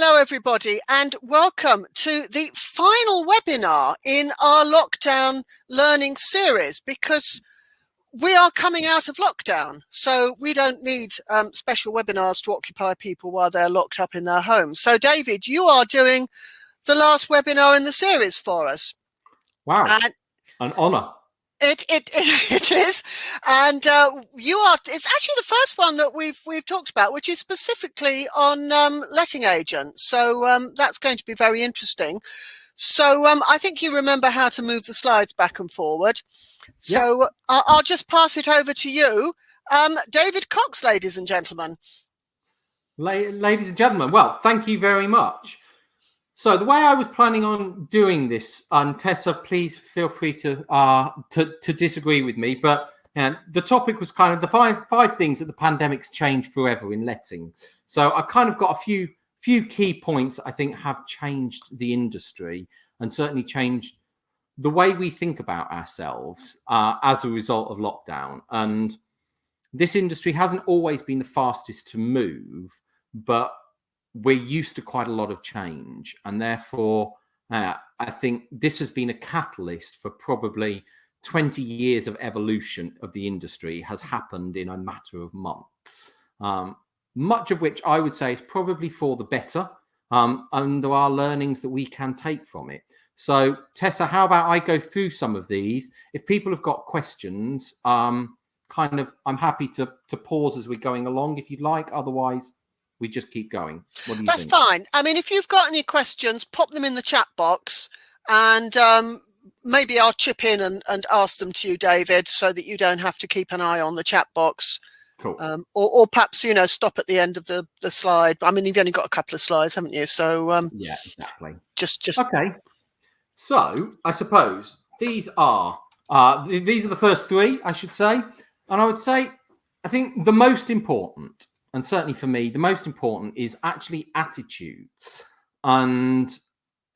Hello, everybody, and welcome to the final webinar in our lockdown learning series, because we are coming out of lockdown, so we don't need special webinars to occupy people while they're locked up in their homes. So, David, you are doing the last webinar in the series for us. Wow, an honour. It is, and you are. It's actually the first one that we've talked about, which is specifically on letting agents. So that's going to be very interesting. So I think you remember how to move the slides back and forward. So yep. I'll just pass it over to you, David Cox, ladies and gentlemen. Ladies and gentlemen, well, thank you very much. So the way I was planning on doing this, and Tessa, please feel free to disagree with me, but the topic was kind of the five things that the pandemic's changed forever in letting. So I kind of got a few key points I think have changed the industry and certainly changed the way we think about ourselves as a result of lockdown. And this industry hasn't always been the fastest to move, but we're used to quite a lot of change, and therefore I think this has been a catalyst for probably 20 years of evolution of the industry has happened in a matter of months, much of which I would say is probably for the better, and there are learnings that we can take from it. So Tessa, how about I go through some of these? If people have got questions, I'm happy to pause as we're going along if you'd like, otherwise we just keep going. What do you think? That's fine. I mean, if you've got any questions, pop them in the chat box, and maybe I'll chip in and ask them to you, David, so that you don't have to keep an eye on the chat box. Cool. Or perhaps, stop at the end of the slide. I mean, you've only got a couple of slides, haven't you? So yeah, exactly. Just okay. So I suppose these are the first three, I should say, and I would say I think the most important. And certainly for me, the most important is actually attitudes, and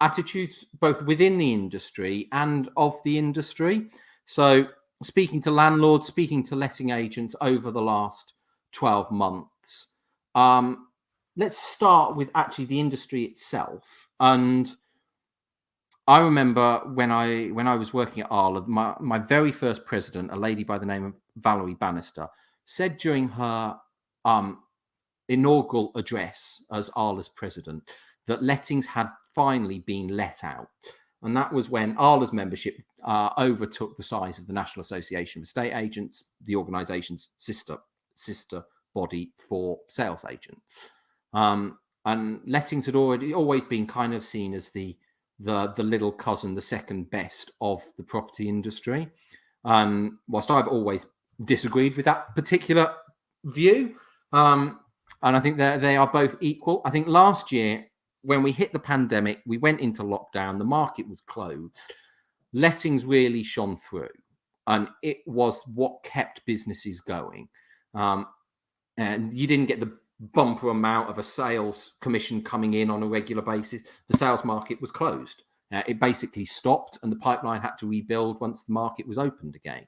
attitudes both within the industry and of the industry. So speaking to landlords, speaking to letting agents over the last 12 months, let's start with actually the industry itself. And I remember when I was working at Arla, my very first president, a lady by the name of Valerie Bannister, said during her inaugural address as Arla's president that lettings had finally been let out, and that was when Arla's membership overtook the size of the National Association of Estate Agents, the organisation's sister body for sales agents, and lettings had always been kind of seen as the little cousin, the second best of the property industry. Whilst I've always disagreed with that particular view, and I think they are both equal. I think last year, when we hit the pandemic, we went into lockdown, the market was closed, lettings really shone through, and it was what kept businesses going. And you didn't get the bumper amount of a sales commission coming in on a regular basis. The sales market was closed. It basically stopped, and the pipeline had to rebuild once the market was opened again.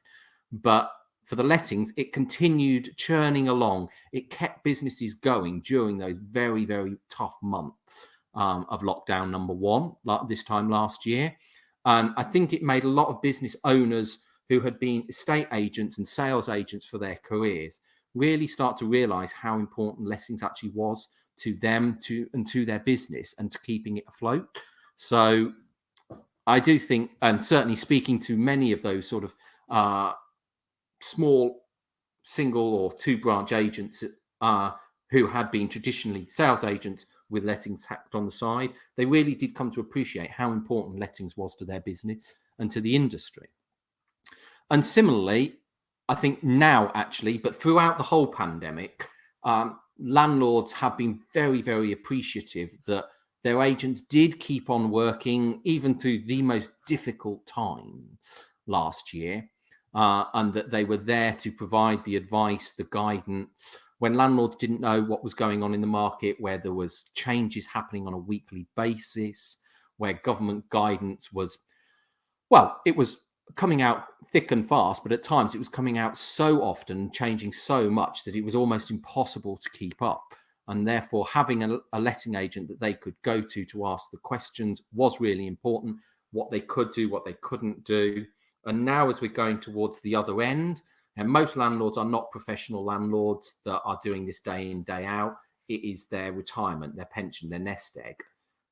But for the lettings, it continued churning along. It kept businesses going during those very, very tough months of lockdown number one, like this time last year. And I think it made a lot of business owners who had been estate agents and sales agents for their careers really start to realise how important lettings actually was to them, and to their business, and to keeping it afloat. So I do think, and certainly speaking to many of those sort of small single or two branch agents who had been traditionally sales agents with lettings tacked on the side, they really did come to appreciate how important lettings was to their business and to the industry. And similarly, I think now actually, but throughout the whole pandemic, landlords have been very, very appreciative that their agents did keep on working even through the most difficult times last year. And that they were there to provide the advice, the guidance, when landlords didn't know what was going on in the market, where there was changes happening on a weekly basis, where government guidance was, well, it was coming out thick and fast, but at times it was coming out so often, changing so much that it was almost impossible to keep up. And therefore, having a letting agent that they could go to ask the questions was really important. What they could do, what they couldn't do. And now, as we're going towards the other end, and most landlords are not professional landlords that are doing this day in, day out. It is their retirement, their pension, their nest egg.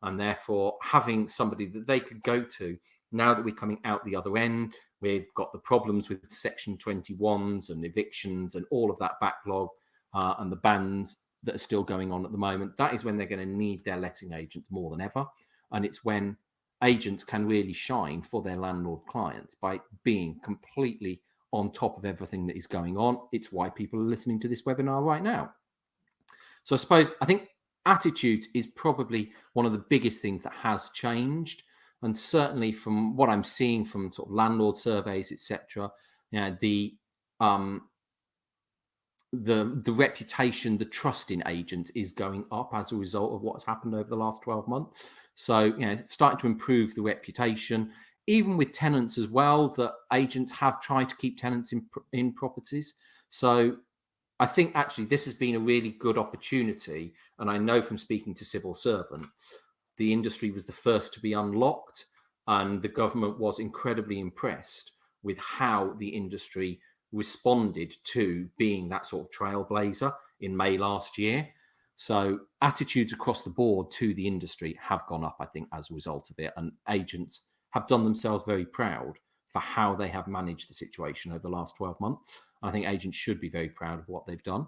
And therefore, having somebody that they could go to, now that we're coming out the other end, we've got the problems with Section 21s and evictions and all of that backlog and the bans that are still going on at the moment. That is when they're going to need their letting agents more than ever. And it's when agents can really shine for their landlord clients by being completely on top of everything that is going on. It's why people are listening to this webinar right now. So I think attitude is probably one of the biggest things that has changed. And certainly from what I'm seeing from sort of landlord surveys, etc., the reputation, the trust in agents is going up as a result of what's happened over the last 12 months. So, it's starting to improve the reputation, even with tenants as well, that agents have tried to keep tenants in properties. So I think actually this has been a really good opportunity. And I know from speaking to civil servants, the industry was the first to be unlocked, and the government was incredibly impressed with how the industry responded to being that sort of trailblazer in May last year. So attitudes across the board to the industry have gone up, I think, as a result of it. And agents have done themselves very proud for how they have managed the situation over the last 12 months. I think agents should be very proud of what they've done.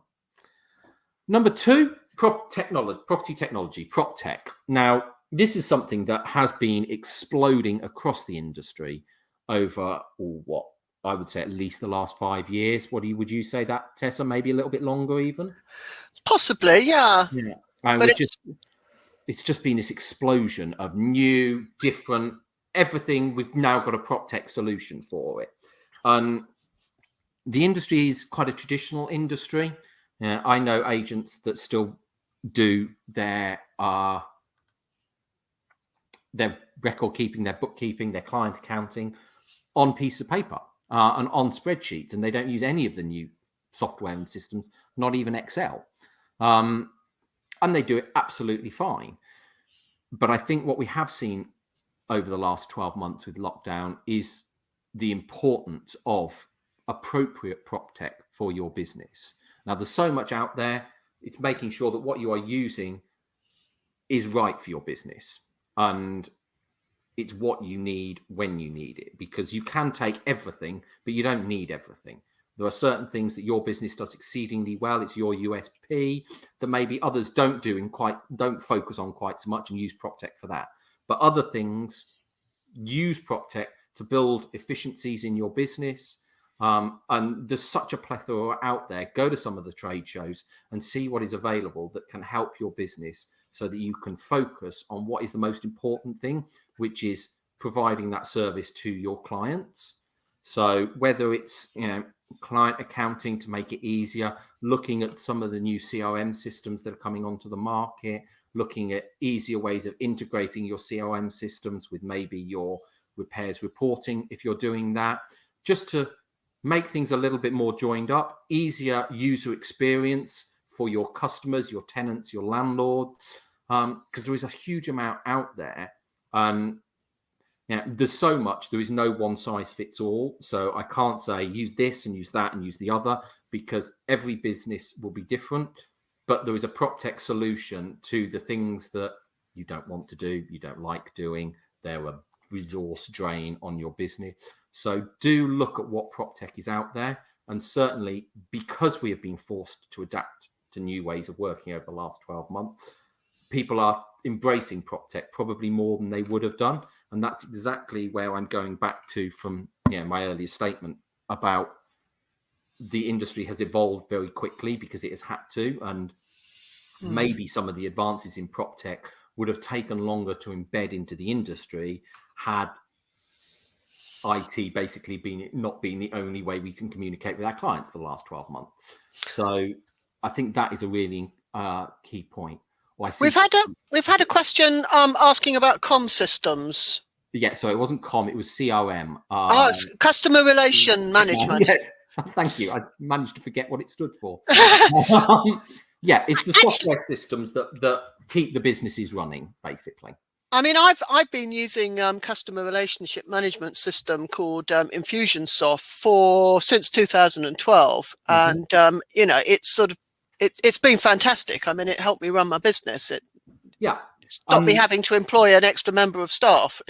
Number two, property technology, prop tech. Now, this is something that has been exploding across the industry over what I would say at least the last 5 years. Would you say that, Tessa? Maybe a little bit longer, even? Possibly, yeah. Yeah, but it's just been this explosion of new, different everything. We've now got a prop tech solution for it. The industry is quite a traditional industry. I know agents that still do their record keeping, their bookkeeping, their client accounting on piece of paper and on spreadsheets, and they don't use any of the new software and systems, not even Excel. And they do it absolutely fine. But I think what we have seen over the last 12 months with lockdown is the importance of appropriate prop tech for your business. Now, there's so much out there. It's making sure that what you are using is right for your business, and it's what you need when you need it, because you can take everything, but you don't need everything. There are certain things that your business does exceedingly well. It's your USP that maybe others don't focus on quite so much, and use prop tech for that. But other things, use prop tech to build efficiencies in your business. And there's such a plethora out there. Go to some of the trade shows and see what is available that can help your business, so that you can focus on what is the most important thing, which is providing that service to your clients. So whether it's client accounting to make it easier, looking at some of the new CRM systems that are coming onto the market, looking at easier ways of integrating your CRM systems with maybe your repairs reporting, if you're doing that, just to make things a little bit more joined up, easier user experience for your customers, your tenants, your landlords, because there is a huge amount out there. There's so much. There is no one size fits all. So I can't say use this and use that and use the other, because every business will be different. But there is a prop tech solution to the things that you don't want to do, you don't like doing. They're a resource drain on your business. So do look at what prop tech is out there. And certainly, because we have been forced to adapt to new ways of working over the last 12 months, people are embracing prop tech probably more than they would have done. And that's exactly where I'm going back to from my earlier statement about the industry has evolved very quickly because it has had to. And maybe some of the advances in prop tech would have taken longer to embed into the industry had IT basically not being the only way we can communicate with our clients for the last 12 months. So I think that is a really key point. We've had a question asking about comm systems. Yeah, so it wasn't comm, it was CRM. It's customer relation management. Yes, thank you. I managed to forget what it stood for. Yeah, it's the software systems that keep the businesses running, basically. I mean, I've been using customer relationship management system called Infusionsoft since 2012, and it's been fantastic. I mean, it helped me run my business. It stopped me having to employ an extra member of staff.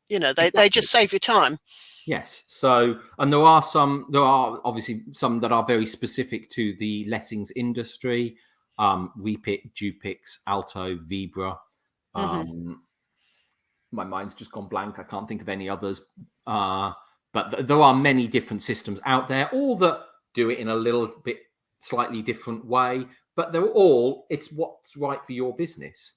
They just save you time. Yes. So, and there are obviously some that are very specific to the lettings industry. Repit, Dupix, Alto, Vibra. My mind's just gone blank. I can't think of any others. But there are many different systems out there, all that do it in a little bit slightly different way. But it's what's right for your business.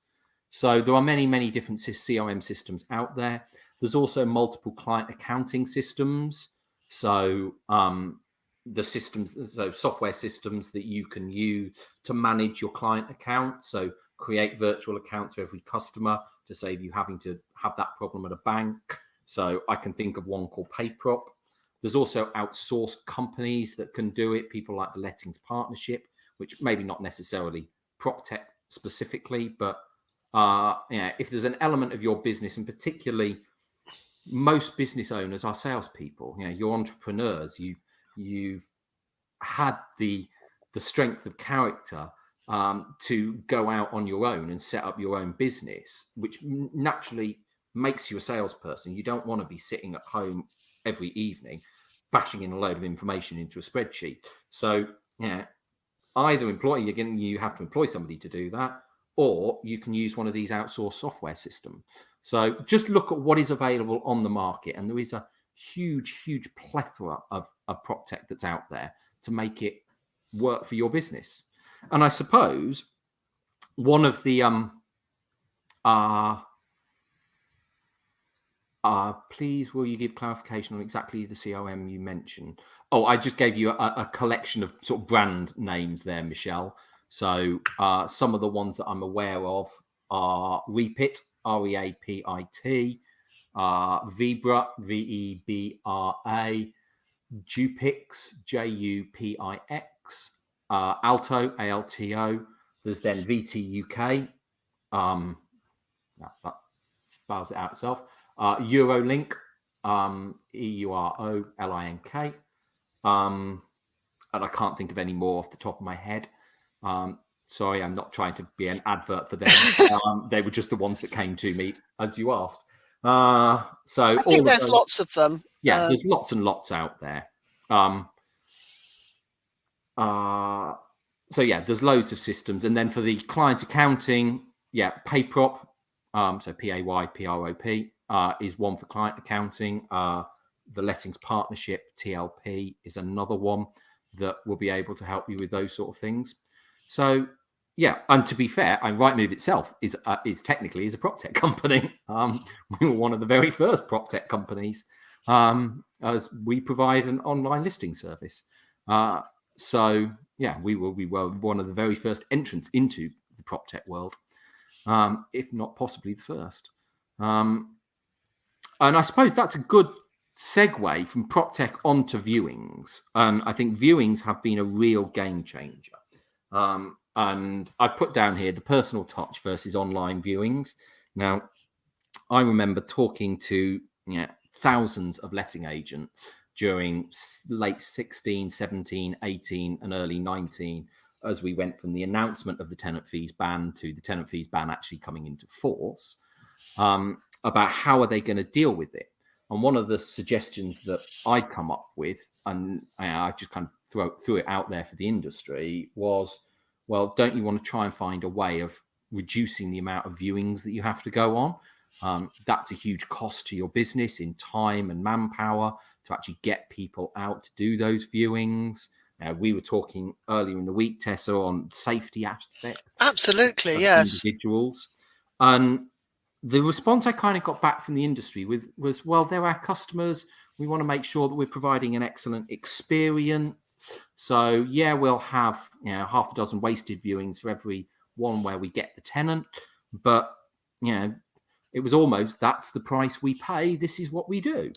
So there are many, many different CRM systems out there. There's also multiple client accounting systems. So the systems, so software systems that you can use to manage your client account. So create virtual accounts for every customer to save you having to have that problem at a bank. So I can think of one called PayProp. There's also outsourced companies that can do it. People like the Lettings Partnership, which maybe not necessarily PropTech specifically, but if there's an element of your business, and particularly most business owners are salespeople, you're entrepreneurs, you've had the strength of character to go out on your own and set up your own business, which naturally makes you a salesperson. You don't want to be sitting at home every evening bashing in a load of information into a spreadsheet. So either you have to employ somebody to do that, or you can use one of these outsourced software systems. So just look at what is available on the market, and there is a huge plethora of PropTech that's out there to make it work for your business. And I suppose one of the please will you give clarification on exactly the CRM you mentioned? Oh, I just gave you a collection of sort of brand names there, Michelle. So some of the ones that I'm aware of are Repit, REAPIT, Vibra, VEBRA, Dupix, JUPIX, Alto, ALTO. There's then VT UK. That spells it out itself. Eurolink, EUROLINK. And I can't think of any more off the top of my head. Sorry, I'm not trying to be an advert for them. They were just the ones that came to me as you asked. So I think there's lots of them. Yeah, there's lots and lots out there. So yeah, there's loads of systems. And then for the client accounting, PayProp, so PAYPROP, is one for client accounting. The Lettings Partnership, TLP, is another one that will be able to help you with those sort of things. So yeah, and to be fair, Rightmove itself is technically a PropTech company. We were one of the very first PropTech companies, as we provide an online listing service. So yeah, we were one of the very first entrants into the PropTech world, if not possibly the first. And I suppose that's a good segue from PropTech onto viewings. And I think viewings have been a real game changer. And I've put down here the personal touch versus online viewings. Now, I remember talking to thousands of letting agents during late 16, 17, 18, and early 19, as we went from the announcement of the tenant fees ban to the tenant fees ban actually coming into force, about how are they going to deal with it. And one of the suggestions that I'd come up with, and I just kind of threw it out there for the industry, was, well, don't you want to try and find a way of reducing the amount of viewings that you have to go on? That's a huge cost to your business in time and manpower to actually get people out to do those viewings. We were talking earlier in the week, Tessa, on safety aspects. Absolutely, yes. Individuals. And the response I kind of got back from the industry was, well, they're our customers. We want to make sure that we're providing an excellent experience. So yeah, we'll have half a dozen wasted viewings for every one where we get the tenant, but it was almost, that's the price we pay. This is what we do,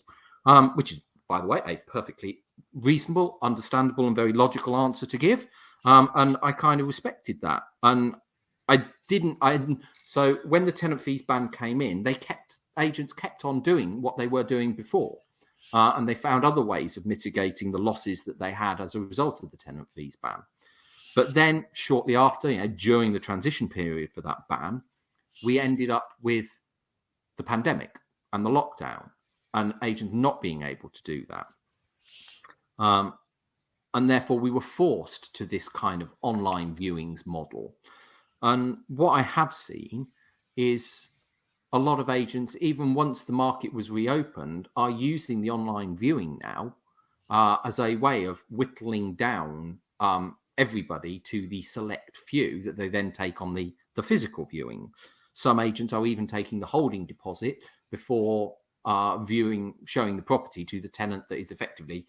which is, by the way, a perfectly reasonable, understandable, and very logical answer to give. And I kind of respected that. And so when the tenant fees ban came in, agents kept on doing what they were doing before. And they found other ways of mitigating the losses that they had as a result of the tenant fees ban. But then shortly after, during the transition period for that ban, we ended up with the pandemic and the lockdown and agents not being able to do that. And therefore we were forced to this kind of online viewings model. And what I have seen is a lot of agents, even once the market was reopened, are using the online viewing now as a way of whittling down everybody to the select few that they then take on the physical viewing. Some agents are even taking the holding deposit before showing the property to the tenant that is effectively,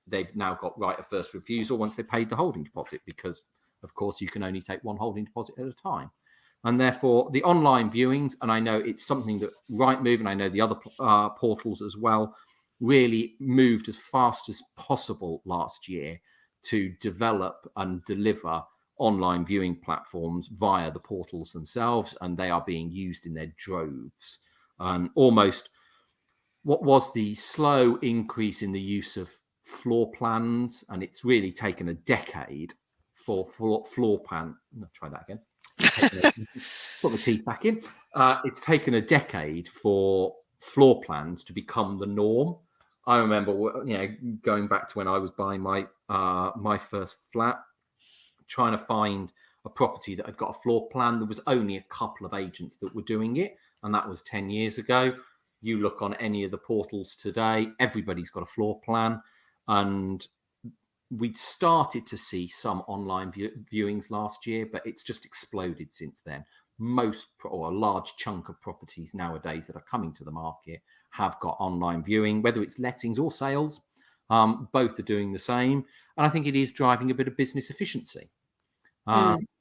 they've now got right of first refusal once they paid the holding deposit, because of course you can only take one holding deposit at a time. And therefore the online viewings, and I know it's something that Rightmove, and I know the other portals as well, really moved as fast as possible last year to develop and deliver online viewing platforms via the portals themselves, and they are being used in their droves. Almost what was the slow increase in the use of floor plans, and it's really taken a decade for floor plan. Try that again. Put the teeth back in. It's taken a decade for floor plans to become the norm. I remember, going back to when I was buying my first flat, trying to find a property that had got a floor plan. There was only a couple of agents that were doing it, and that was 10 years ago. You look on any of the portals today, everybody's got a floor plan. And we'd started to see some online viewings last year, but it's just exploded since then. A large chunk of properties nowadays that are coming to the market have got online viewing, whether it's lettings or sales. Both are doing the same. And I think it is driving a bit of business efficiency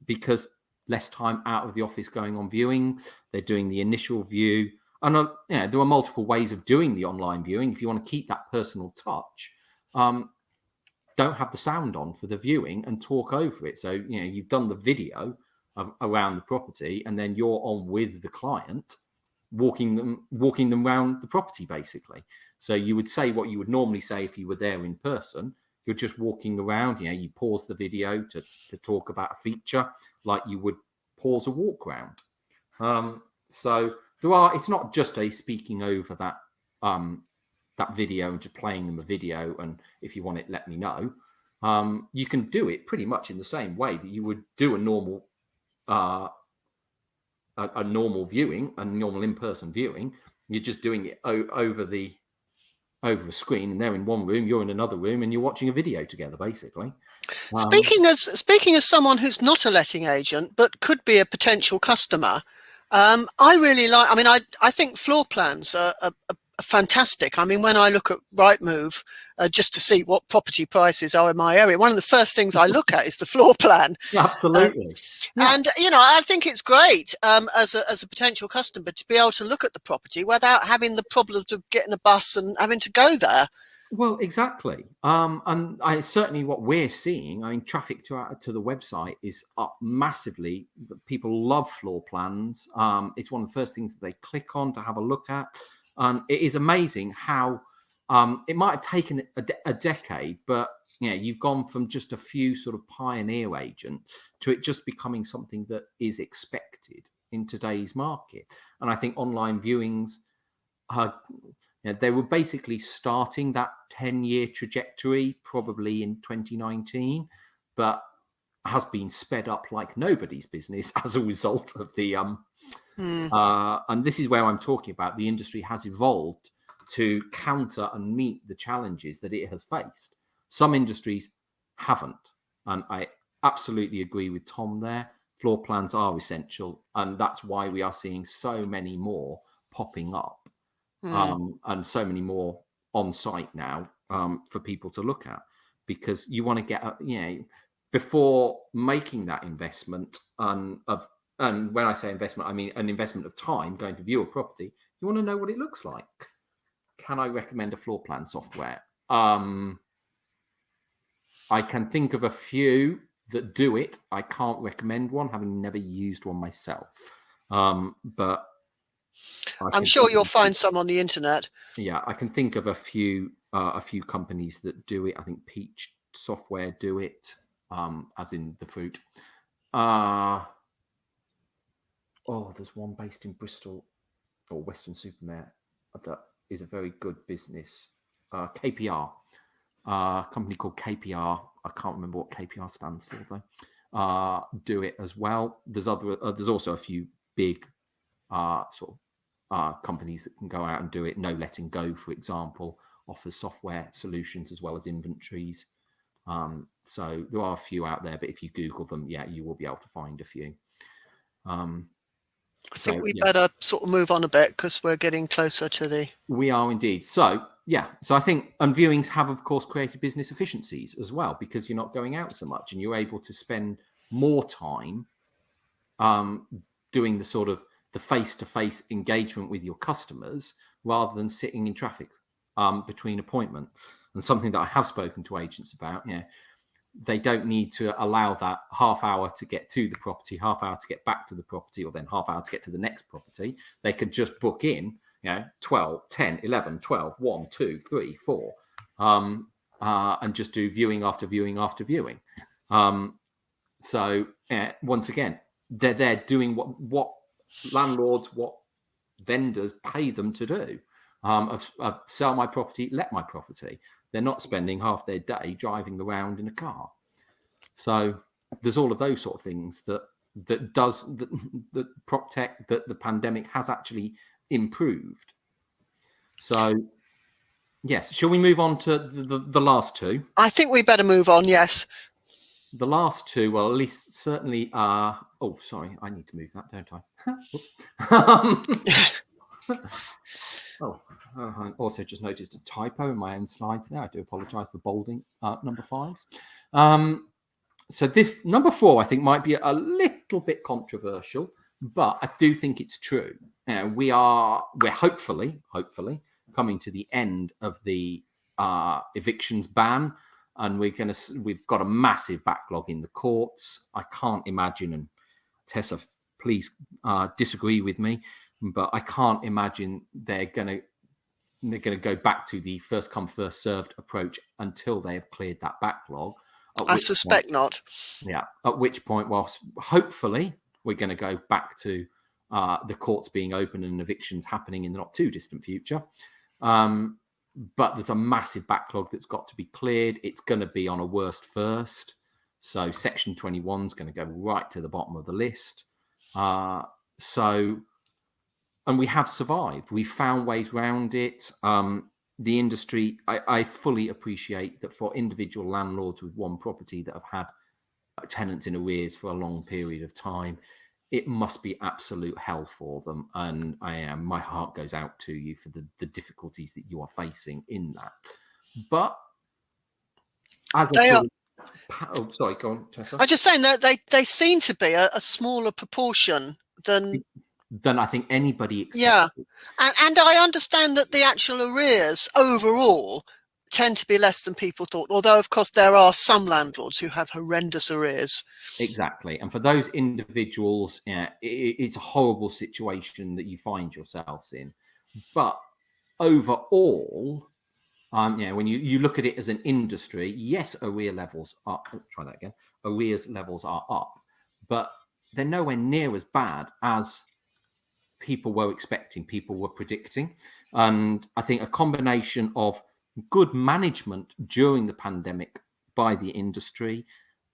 because less time out of the office going on viewing. They're doing the initial view. And there are multiple ways of doing the online viewing. If you want to keep that personal touch, don't have the sound on for the viewing and talk over it. So, you've done the video around the property, and then you're on with the client, walking them around the property, basically. So you would say what you would normally say if you were there in person. You're just walking around. You pause the video to talk about a feature like you would pause a walk round. So it's not just a speaking over that video and just playing them a video, and if you want it, let me know. You can do it pretty much in the same way that you would do a normal viewing, a normal in-person viewing. You're just doing it over a screen, and they're in one room, you're in another room, and you're watching a video together, basically. Speaking as someone who's not a letting agent but could be a potential customer, I really like. I mean, I think floor plans are fantastic. I mean, when I look at Rightmove just to see what property prices are in my area, one of the first things I look at is the floor plan. Absolutely. And I think it's great as a potential customer to be able to look at the property without having the problems of getting a bus and having to go there. Well, exactly. And certainly what we're seeing, traffic to the website is up massively. People love floor plans. It's one of the first things that they click on to have a look at. It is amazing how it might have taken a decade, but you've gone from just a few sort of pioneer agents to it just becoming something that is expected in today's market. And I think online viewings they were basically starting that 10-year trajectory probably in 2019, but has been sped up like nobody's business as a result of the and this is where I'm talking about the industry has evolved to counter and meet the challenges that it has faced. Some industries haven't, and I absolutely agree with Tom there. Floor plans are essential, and that's why we are seeing so many more popping up and so many more on site now for people to look at, because you want to get before making that investment and when I say investment, I mean an investment of time going to view a property. You want to know what it looks like. Can I recommend a floor plan software? I can think of a few, that do it. I can't recommend one, having never used one myself. But I'm sure you'll find some on the internet. Yeah, I can think of a few companies that do it. I think Peach Software do it, as in the fruit. There's one based in Bristol or Weston-super-Mare that is a very good business. KPR, a company called KPR. I can't remember what KPR stands for though. Do it as well. There's also a few big companies that can go out and do it. No Letting Go, for example, offers software solutions as well as inventories. So there are a few out there, but if you Google them, you will be able to find a few. I think we better sort of move on a bit because we're getting closer to the... We are indeed. So I think, and viewings have, of course, created business efficiencies as well, because you're not going out so much and you're able to spend more time doing the sort of the face-to-face engagement with your customers rather than sitting in traffic between appointments. And something that I have spoken to agents about, they don't need to allow that half hour to get to the property, half hour to get back to the property, or then half hour to get to the next property. They could just book in, 12, 10, 11, 12, 1, 2, 3, 4, and just do viewing after viewing after viewing. So once again, they're there doing what landlords, what vendors pay them to do. Of sell my property, let my property. They're not spending half their day driving around in a car. So there's all of those sort of things that prop tech, that the pandemic has actually improved. So yes, shall we move on to the last two? I think we better move on. Yes. The last two, well, at least certainly. Sorry, I need to move that, don't I? I also just noticed a typo in my own slides there. I do apologise for bolding number 5s. So this number 4, I think, might be a little bit controversial, but I do think it's true. We're hopefully coming to the end of the evictions ban, and we've got a massive backlog in the courts. I can't imagine, and Tessa, please disagree with me, but I can't imagine they're going to go back to the first come first served approach until they have cleared that backlog. I suspect not. Yeah. At which point, whilst hopefully we're going to go back to the courts being open and evictions happening in the not too distant future. But there's a massive backlog that's got to be cleared. It's going to be on a worst first. So Section 21 is going to go right to the bottom of the list. And we have survived. We found ways around it. The industry, I fully appreciate that for individual landlords with one property that have had tenants in arrears for a long period of time, it must be absolute hell for them. And my heart goes out to you for the difficulties that you are facing in that. But as sorry, go on, Tessa. I'm just saying that they seem to be a smaller proportion than I think anybody expected. Yeah, and I understand that the actual arrears overall tend to be less than people thought, although of course there are some landlords who have horrendous arrears. Exactly. And for those individuals, it's a horrible situation that you find yourselves in. But overall, when you look at it as an industry, yes, arrears levels are up, but they're nowhere near as bad as people were expecting, people were predicting. And I think a combination of good management during the pandemic by the industry,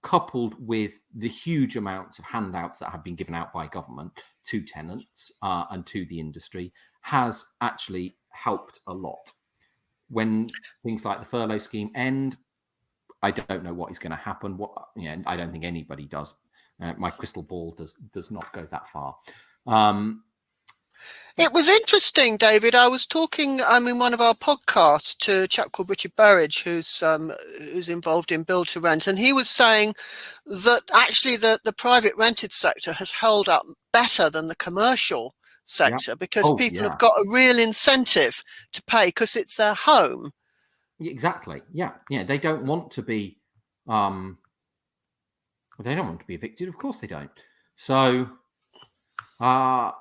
coupled with the huge amounts of handouts that have been given out by government to tenants and to the industry, has actually helped a lot. When things like the furlough scheme end, I don't know what is going to happen. I don't think anybody does. My crystal ball does not go that far. It was interesting, David. I was talking in one of our podcasts to a chap called Richard Burridge, who's involved in build to rent, and he was saying that actually the private rented sector has held up better than the commercial sector because people have got a real incentive to pay because it's their home. Exactly. Yeah. They don't want to be They don't want to be evicted. Of course they don't. So, and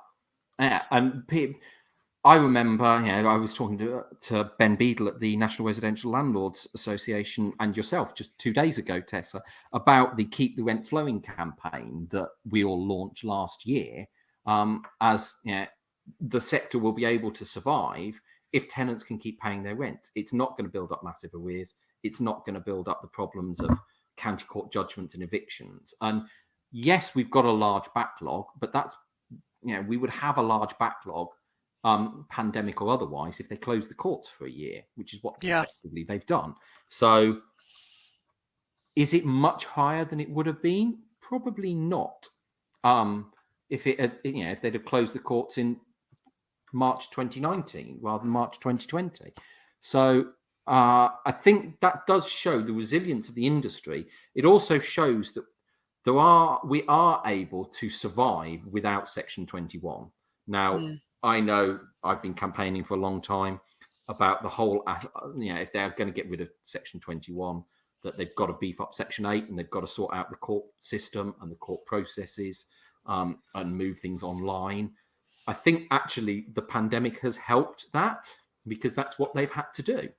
I remember, I was talking to Ben Beadle at the National Residential Landlords Association and yourself just 2 days ago, Tessa, about the Keep the Rent Flowing campaign that we all launched last year. As the sector will be able to survive if tenants can keep paying their rent. It's not going to build up massive arrears. It's not going to build up the problems of county court judgments and evictions. And yes, we've got a large backlog, but that's, we would have a large backlog, pandemic or otherwise, if they close the courts for a year, which is what effectively they've done. So is it much higher than it would have been? Probably not. If they'd have closed the courts in March 2019 rather than March 2020. So I think that does show the resilience of the industry. It also shows that we are able to survive without Section 21. Now, I know I've been campaigning for a long time about the whole, if they're going to get rid of Section 21, that they've got to beef up Section 8 and they've got to sort out the court system and the court processes and move things online. I think actually the pandemic has helped that because that's what they've had to do.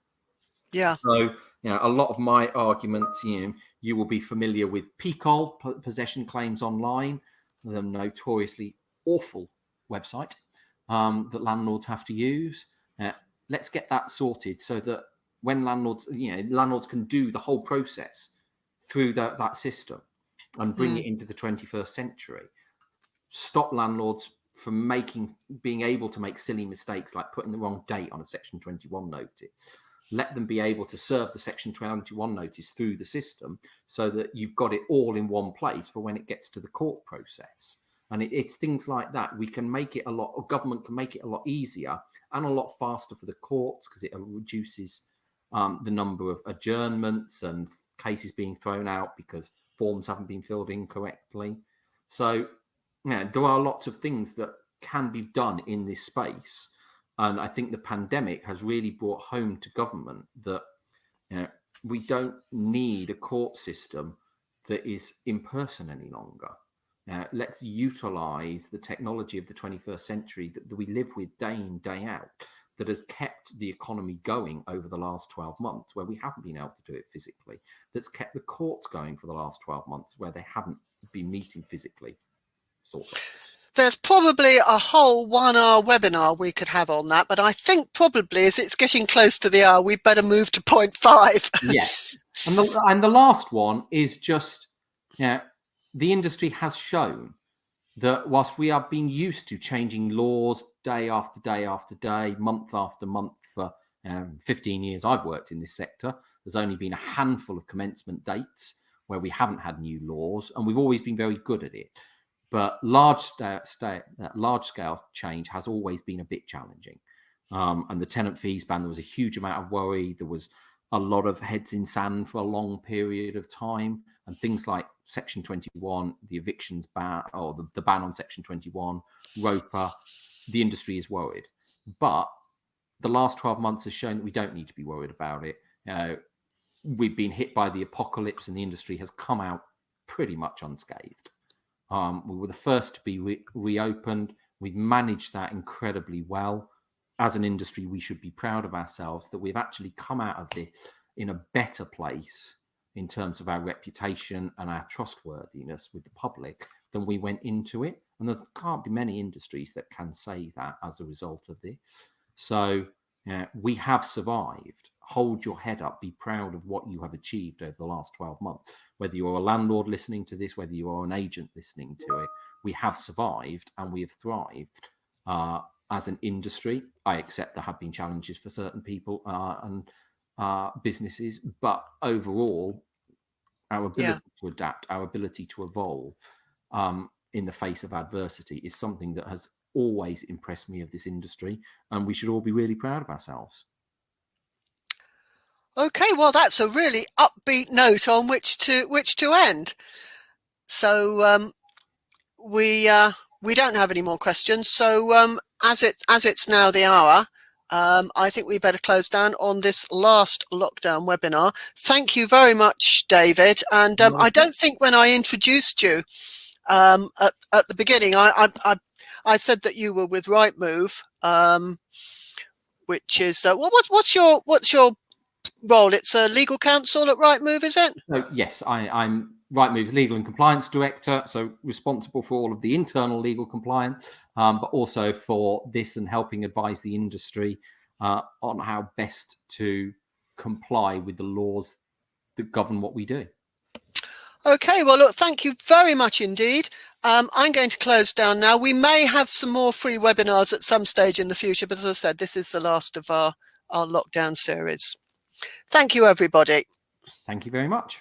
Yeah. So, a lot of my arguments, you will be familiar with PCOL, Possession Claims Online, the notoriously awful website that landlords have to use. Let's get that sorted so that when landlords can do the whole process through that system and bring it into the 21st century. Stop landlords from being able to make silly mistakes like putting the wrong date on a Section 21 notice. Let them be able to serve the Section 21 notice through the system so that you've got it all in one place for when it gets to the court process. And it's things like that. We can make it government can make it a lot easier and a lot faster for the courts because it reduces the number of adjournments and cases being thrown out because forms haven't been filled in correctly. So, there are lots of things that can be done in this space. And I think the pandemic has really brought home to government that we don't need a court system that is in person any longer. Let's utilize the technology of the 21st century that we live with day in, day out, that has kept the economy going over the last 12 months where we haven't been able to do it physically, that's kept the courts going for the last 12 months where they haven't been meeting physically. Sort of. There's probably a whole 1 hour webinar we could have on that, but I think probably as it's getting close to the hour, we'd better move to point 5. Yes. And the last one is just, the industry has shown that whilst we have been used to changing laws day after day after day, month after month for 15 years I've worked in this sector, there's only been a handful of commencement dates where we haven't had new laws, and we've always been very good at it. But large scale change has always been a bit challenging. And the tenant fees ban, there was a huge amount of worry. There was a lot of heads in sand for a long period of time. And things like Section 21, the evictions ban, or the ban on Section 21, ROPA, the industry is worried. But the last 12 months has shown that we don't need to be worried about it. We've been hit by the apocalypse and the industry has come out pretty much unscathed. We were the first to be reopened. We've managed that incredibly well. As an industry, we should be proud of ourselves that we've actually come out of this in a better place in terms of our reputation and our trustworthiness with the public than we went into it. And there can't be many industries that can say that as a result of this. So we have survived. Hold your head up, be proud of what you have achieved over the last 12 months. Whether you're a landlord listening to this, whether you are an agent listening to it, we have survived and we have thrived as an industry. I accept there have been challenges for certain people and businesses, but overall, our ability to adapt, our ability to evolve in the face of adversity is something that has always impressed me of this industry, and we should all be really proud of ourselves. Okay, well, that's a really upbeat note on which to end. So we don't have any more questions. So as it's now the hour, I think we better close down on this last lockdown webinar. Thank you very much, David. And I don't think when I introduced you at the beginning, I said that you were with Rightmove, which is what's your role? It's a legal counsel at Rightmove, is it? So, yes, I'm Rightmove's legal and compliance director, so responsible for all of the internal legal compliance, but also for this and helping advise the industry on how best to comply with the laws that govern what we do. Okay, well, look, thank you very much indeed. I'm going to close down now. We may have some more free webinars at some stage in the future, but as I said, this is the last of our lockdown series. Thank you, everybody. Thank you very much.